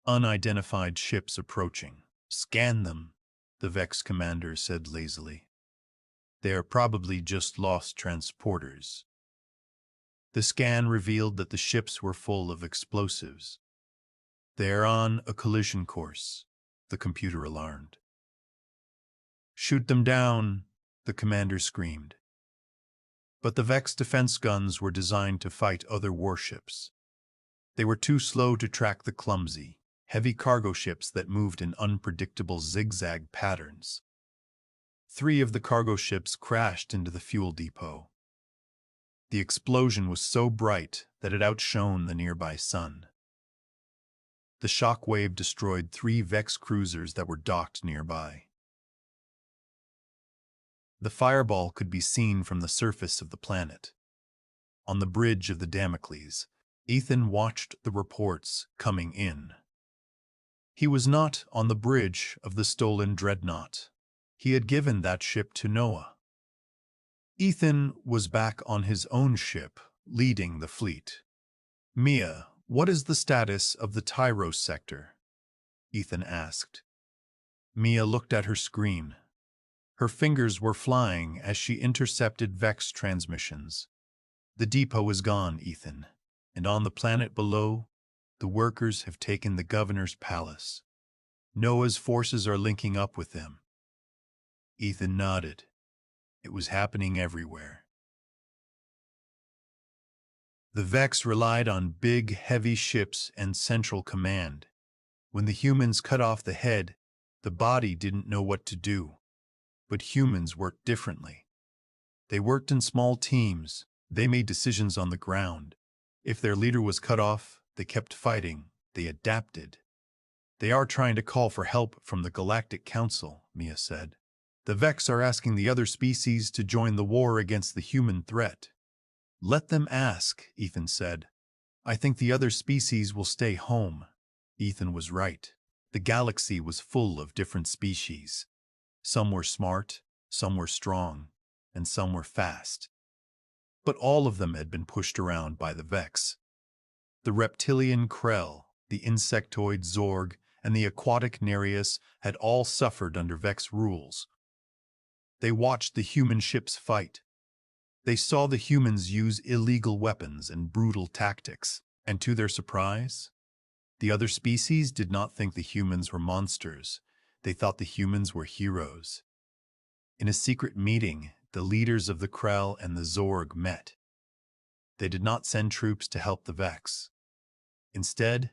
"Unidentified ships approaching. Scan them," the Vex commander said lazily. "They are probably just lost transporters." The scan revealed that the ships were full of explosives. "They are on a collision course," the computer alarmed. "Shoot them down," the commander screamed. But the Vex defense guns were designed to fight other warships. They were too slow to track the clumsy, heavy cargo ships that moved in unpredictable zigzag patterns. 3 of the cargo ships crashed into the fuel depot. The explosion was so bright that it outshone the nearby sun. The shock wave destroyed 3 Vex cruisers that were docked nearby. The fireball could be seen from the surface of the planet. On the bridge of the Damocles, Ethan watched the reports coming in. He was not on the bridge of the stolen dreadnought. He had given that ship to Noah. Ethan was back on his own ship, leading the fleet. "Mia, what is the status of the Tyros sector?" Ethan asked. Mia looked at her screen. Her fingers were flying as she intercepted Vex transmissions. "The depot is gone, Ethan, and on the planet below, the workers have taken the governor's palace. Noah's forces are linking up with them." Ethan nodded. It was happening everywhere. The Vex relied on big, heavy ships and central command. When the humans cut off the head, the body didn't know what to do. But humans worked differently. They worked in small teams. They made decisions on the ground. If their leader was cut off, they kept fighting. They adapted. "They are trying to call for help from the Galactic Council," Mia said. "The Vex are asking the other species to join the war against the human threat." "Let them ask," Ethan said. "I think the other species will stay home." Ethan was right. The galaxy was full of different species. Some were smart, some were strong, and some were fast. But all of them had been pushed around by the Vex. The reptilian Krell, the insectoid Zorg, and the aquatic Nereus had all suffered under Vex rules. They watched the human ships fight. They saw the humans use illegal weapons and brutal tactics, and to their surprise, the other species did not think the humans were monsters. They thought the humans were heroes. In a secret meeting, the leaders of the Krell and the Zorg met. They did not send troops to help the Vex. Instead,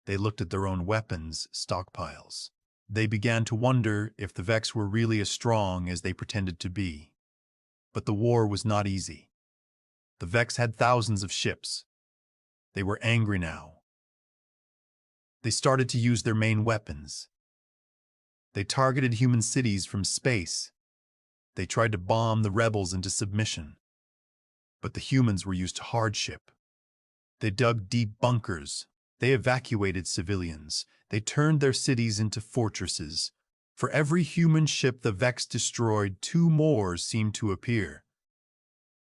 they looked at their own weapons stockpiles. They began to wonder if the Vex were really as strong as they pretended to be. But the war was not easy. The Vex had thousands of ships. They were angry now. They started to use their main weapons. They targeted human cities from space. They tried to bomb the rebels into submission. But the humans were used to hardship. They dug deep bunkers. They evacuated civilians. They turned their cities into fortresses. For every human ship the Vex destroyed, 2 more seemed to appear.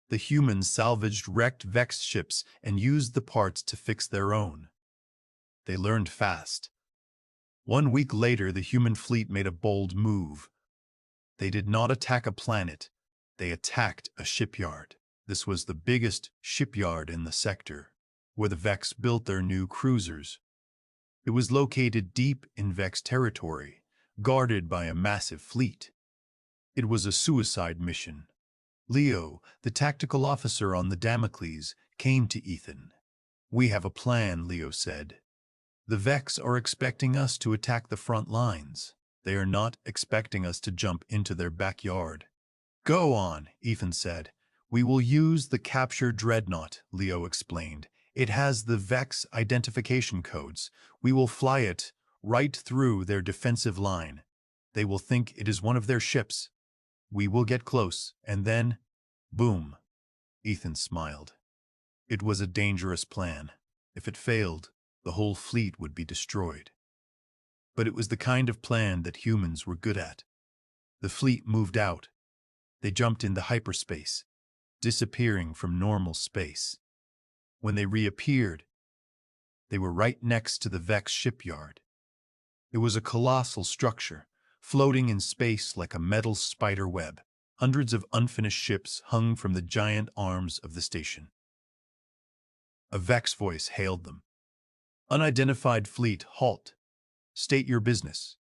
The humans salvaged wrecked Vex ships and used the parts to fix their own. They learned fast. 1 week later, the human fleet made a bold move. They did not attack a planet. They attacked a shipyard. This was the biggest shipyard in the sector, where the Vex built their new cruisers. It was located deep in Vex territory, guarded by a massive fleet. It was a suicide mission. Leo, the tactical officer on the Damocles, came to Ethan. "We have a plan," Leo said. "The Vex are expecting us to attack the front lines. They are not expecting us to jump into their backyard." "Go on," Ethan said. "We will use the captured dreadnought," Leo explained. "It has the Vex identification codes. We will fly it right through their defensive line. They will think it is one of their ships. We will get close, and then, boom." Ethan smiled. It was a dangerous plan. If it failed, the whole fleet would be destroyed. But it was the kind of plan that humans were good at. The fleet moved out. They jumped into hyperspace, disappearing from normal space. When they reappeared, they were right next to the Vex shipyard. It was a colossal structure, floating in space like a metal spider web. Hundreds of unfinished ships hung from the giant arms of the station. A Vex voice hailed them. "Unidentified fleet, halt. State your business."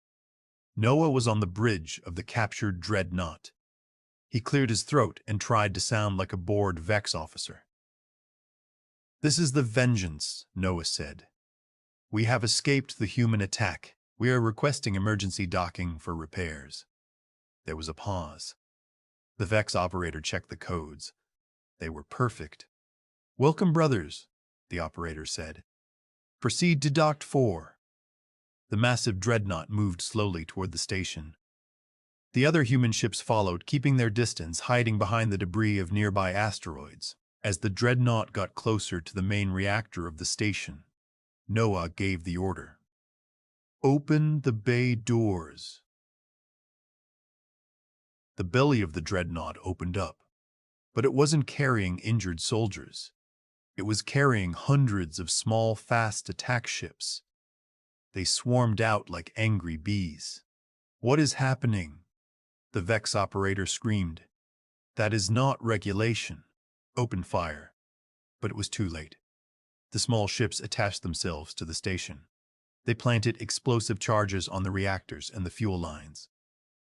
Noah was on the bridge of the captured dreadnought. He cleared his throat and tried to sound like a bored Vex officer. "This is the Vengeance," Noah said. "We have escaped the human attack. We are requesting emergency docking for repairs." There was a pause. The Vex operator checked the codes. They were perfect. "Welcome, brothers," the operator said. "Proceed to Dock 4. The massive dreadnought moved slowly toward the station. The other human ships followed, keeping their distance, hiding behind the debris of nearby asteroids. As the dreadnought got closer to the main reactor of the station, Noah gave the order. "Open the bay doors." The belly of the dreadnought opened up, but it wasn't carrying injured soldiers. It was carrying hundreds of small, fast attack ships. They swarmed out like angry bees. "What is happening?" the Vex operator screamed. "That is not regulation. Open fire." But it was too late. The small ships attached themselves to the station. They planted explosive charges on the reactors and the fuel lines.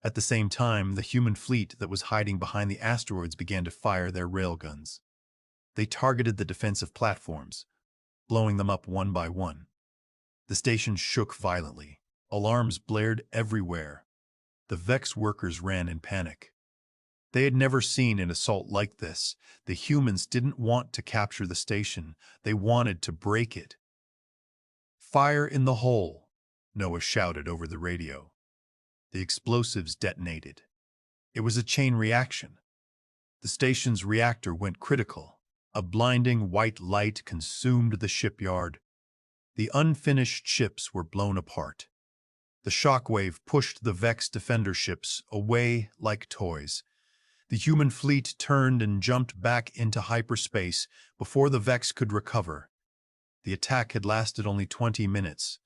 At the same time, the human fleet that was hiding behind the asteroids began to fire their railguns. They targeted the defensive platforms, blowing them up one by one. The station shook violently. Alarms blared everywhere. The Vex workers ran in panic. They had never seen an assault like this. The humans didn't want to capture the station. They wanted to break it. "Fire in the hole," Noah shouted over the radio. The explosives detonated. It was a chain reaction. The station's reactor went critical. A blinding white light consumed the shipyard. The unfinished ships were blown apart. The shockwave pushed the Vex defender ships away like toys. The human fleet turned and jumped back into hyperspace before the Vex could recover. The attack had lasted only 20 minutes,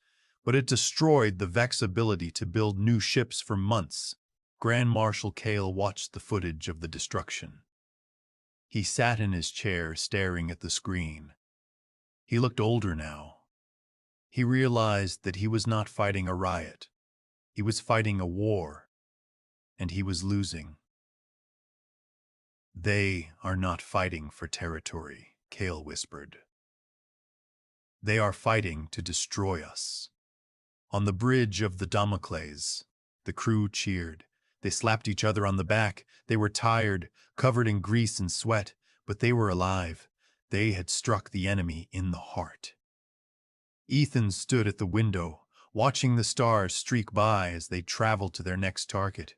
but it destroyed the Vex ability to build new ships for months. Grand Marshal Kale watched the footage of the destruction. He sat in his chair staring at the screen. He looked older now. He realized that he was not fighting a riot. He was fighting a war, and he was losing. "They are not fighting for territory," Kale whispered. "They are fighting to destroy us." On the bridge of the Damocles, the crew cheered. They slapped each other on the back. They were tired, covered in grease and sweat, but they were alive. They had struck the enemy in the heart. Ethan stood at the window, watching the stars streak by as they traveled to their next target.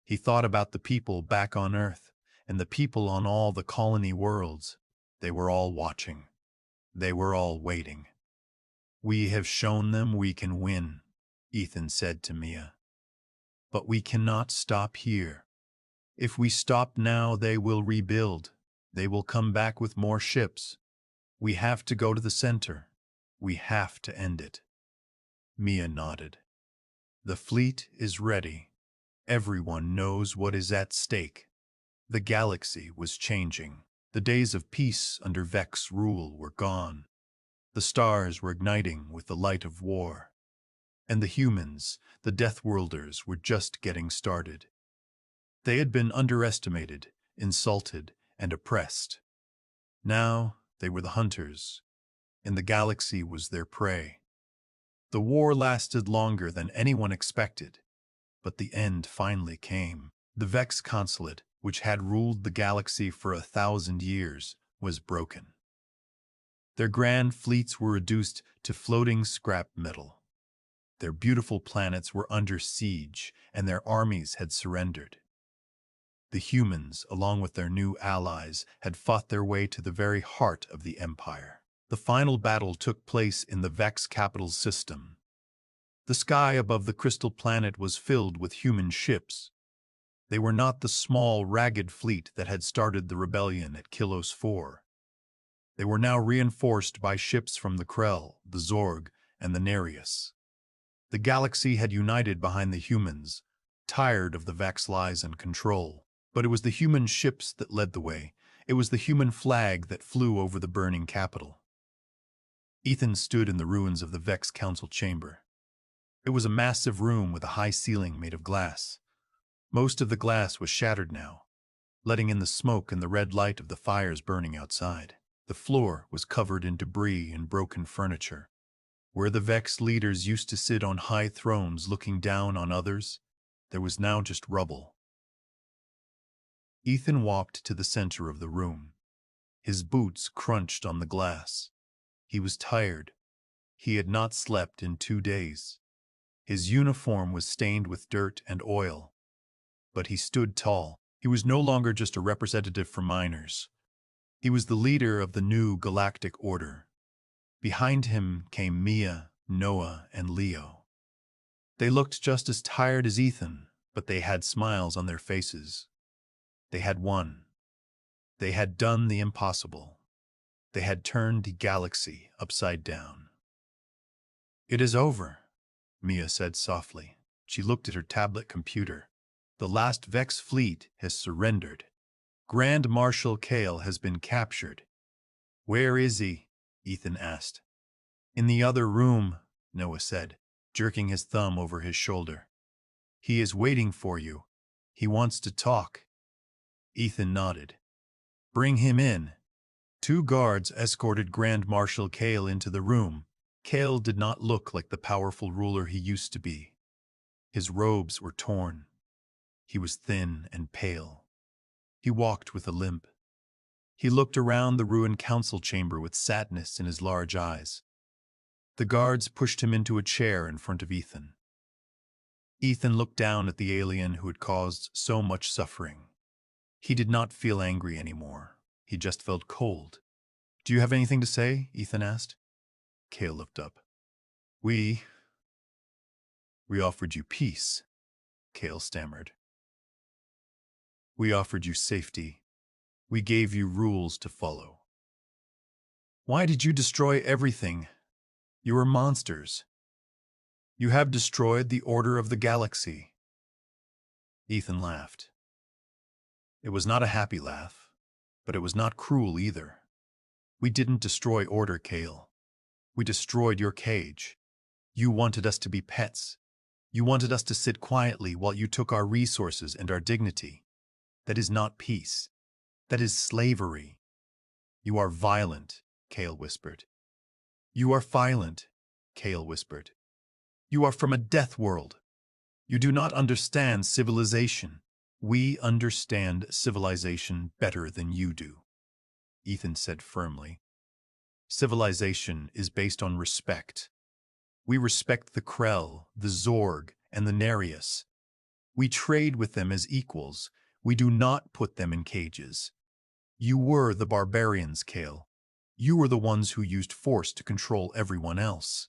He thought about the people back on Earth and the people on all the colony worlds. They were all watching. They were all waiting. "We have shown them we can win," Ethan said to Mia. "But we cannot stop here. If we stop now, they will rebuild. They will come back with more ships. We have to go to the center. We have to end it." Mia nodded. "The fleet is ready. Everyone knows what is at stake." The galaxy was changing. The days of peace under Vex rule were gone. The stars were igniting with the light of war. And the humans, the Deathworlders, were just getting started. They had been underestimated, insulted, and oppressed. Now they were the hunters, and the galaxy was their prey. The war lasted longer than anyone expected, but the end finally came. The Vex consulate, which had ruled the galaxy for 1,000 years, was broken. Their grand fleets were reduced to floating scrap metal. Their beautiful planets were under siege, and their armies had surrendered. The humans, along with their new allies, had fought their way to the very heart of the Empire. The final battle took place in the Vex capital system. The sky above the crystal planet was filled with human ships. They were not the small, ragged fleet that had started the rebellion at Kilos 4. They were now reinforced by ships from the Krell, the Zorg, and the Nereus. The galaxy had united behind the humans, tired of the Vex lies and control. But it was the human ships that led the way. It was the human flag that flew over the burning capital. Ethan stood in the ruins of the Vex Council chamber. It was a massive room with a high ceiling made of glass. Most of the glass was shattered now, letting in the smoke and the red light of the fires burning outside. The floor was covered in debris and broken furniture. Where the Vex leaders used to sit on high thrones looking down on others, there was now just rubble. Ethan walked to the center of the room. His boots crunched on the glass. He was tired. He had not slept in 2 days. His uniform was stained with dirt and oil. But he stood tall. He was no longer just a representative for miners. He was the leader of the new galactic order. Behind him came Mia, Noah, and Leo. They looked just as tired as Ethan, but they had smiles on their faces. They had won. They had done the impossible. They had turned the galaxy upside down. "It is over," Mia said softly. She looked at her tablet computer. "The last Vex fleet has surrendered. Grand Marshal Kale has been captured." "Where is he?" Ethan asked. "In the other room," Noah said, jerking his thumb over his shoulder. "He is waiting for you. He wants to talk." Ethan nodded. "Bring him in." 2 guards escorted Grand Marshal Kale into the room. Kale did not look like the powerful ruler he used to be. His robes were torn. He was thin and pale. He walked with a limp. He looked around the ruined council chamber with sadness in his large eyes. The guards pushed him into a chair in front of Ethan. Ethan looked down at the alien who had caused so much suffering. He did not feel angry anymore. He just felt cold. "Do you have anything to say?" Ethan asked. Kale looked up. We offered you peace," Kale stammered. "We offered you safety. We gave you rules to follow." "Why did you destroy everything? You were monsters. You have destroyed the order of the galaxy." Ethan laughed. It was not a happy laugh, but it was not cruel either. "We didn't destroy order, Kale. We destroyed your cage. You wanted us to be pets. You wanted us to sit quietly while you took our resources and our dignity. That is not peace. That is slavery." "You are violent," Kale whispered. "You are violent," Kale whispered. "You are from a death world. You do not understand civilization." "We understand civilization better than you do," Ethan said firmly. "Civilization is based on respect. We respect the Krell, the Zorg, and the Nereus. We trade with them as equals. We do not put them in cages. You were the barbarians, Kale. You were the ones who used force to control everyone else."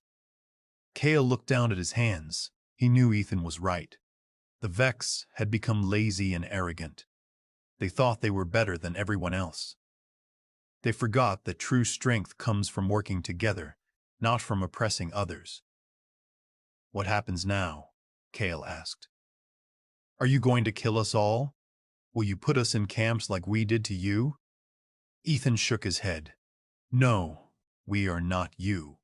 Kale looked down at his hands. He knew Ethan was right. The Vex had become lazy and arrogant. They thought they were better than everyone else. They forgot that true strength comes from working together, not from oppressing others. "What happens now?" Kale asked. "Are you going to kill us all? Will you put us in camps like we did to you?" Ethan shook his head. "No, we are not you.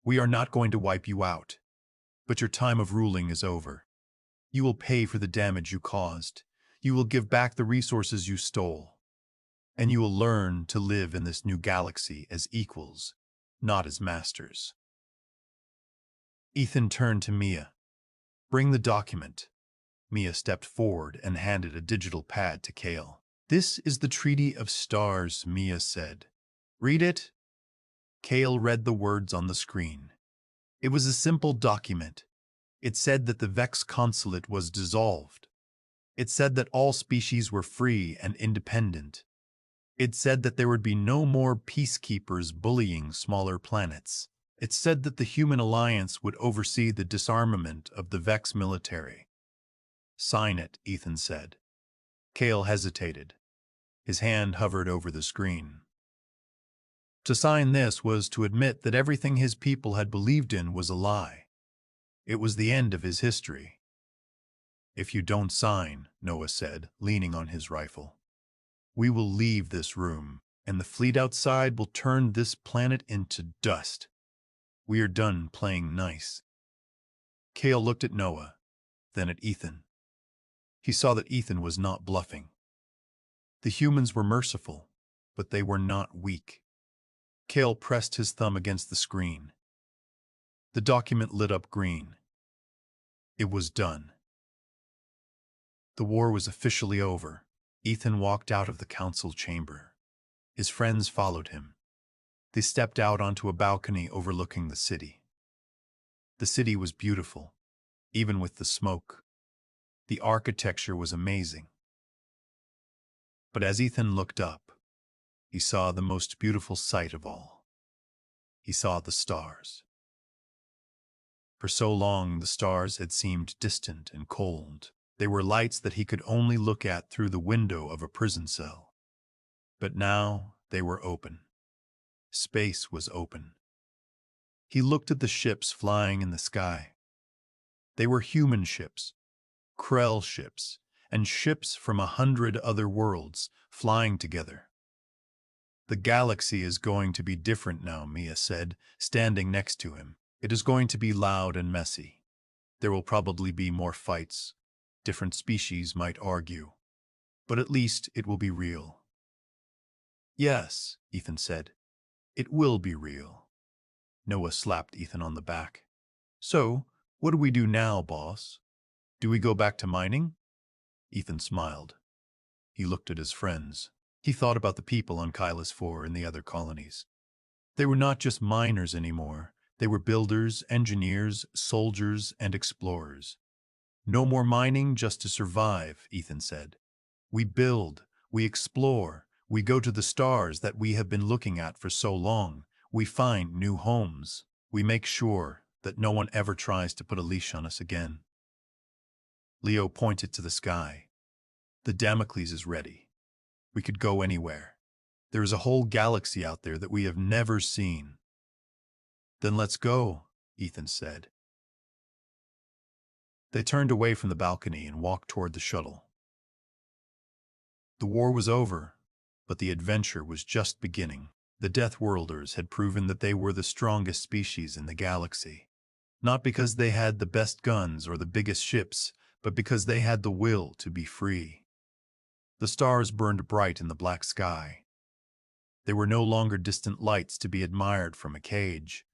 We are not going to wipe you out. But your time of ruling is over. You will pay for the damage you caused. You will give back the resources you stole. And you will learn to live in this new galaxy as equals, not as masters." Ethan turned to Mia. "Bring the document." Mia stepped forward and handed a digital pad to Kale. "This is the Treaty of Stars," Mia said. "Read it." Kale read the words on the screen. It was a simple document. It said that the Vex consulate was dissolved. It said that all species were free and independent. It said that there would be no more peacekeepers bullying smaller planets. It said that the human alliance would oversee the disarmament of the Vex military. "Sign it," Ethan said. Kale hesitated. His hand hovered over the screen. To sign this was to admit that everything his people had believed in was a lie. It was the end of his history. "If you don't sign," Noah said, leaning on his rifle, "we will leave this room, and the fleet outside will turn this planet into dust. We are done playing nice." Kale looked at Noah, then at Ethan. He saw that Ethan was not bluffing. The humans were merciful, but they were not weak. Kale pressed his thumb against the screen. The document lit up green. It was done. The war was officially over. Ethan walked out of the council chamber. His friends followed him. They stepped out onto a balcony overlooking the city. The city was beautiful, even with the smoke. The architecture was amazing. But as Ethan looked up, he saw the most beautiful sight of all. He saw the stars. For so long, the stars had seemed distant and cold. They were lights that he could only look at through the window of a prison cell. But now they were open. Space was open. He looked at the ships flying in the sky. They were human ships, Krell ships, and ships from 100 other worlds flying together. The galaxy is going to be different now, Mia said, standing next to him. It is going to be loud and messy. There will probably be more fights. Different species might argue. But at least it will be real. Yes, Ethan said. It will be real. Noah slapped Ethan on the back. So, what do we do now, boss? Do we go back to mining? Ethan smiled. He looked at his friends. He thought about the people on Kylus 4 and the other colonies. They were not just miners anymore. They were builders, engineers, soldiers, and explorers. No more mining just to survive, Ethan said. We build, we explore, we go to the stars that we have been looking at for so long. We find new homes. We make sure that no one ever tries to put a leash on us again. Leo pointed to the sky. The Damocles is ready. We could go anywhere. There is a whole galaxy out there that we have never seen. Then let's go, Ethan said. They turned away from the balcony and walked toward the shuttle. The war was over, but the adventure was just beginning. The Deathworlders had proven that they were the strongest species in the galaxy. Not because they had the best guns or the biggest ships, but because they had the will to be free. The stars burned bright in the black sky. They were no longer distant lights to be admired from a cage.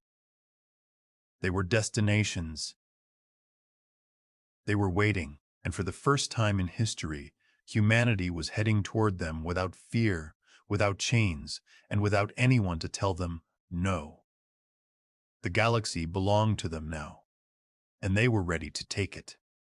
They were destinations. They were waiting, and for the first time in history, humanity was heading toward them without fear, without chains, and without anyone to tell them no. The galaxy belonged to them now, and they were ready to take it.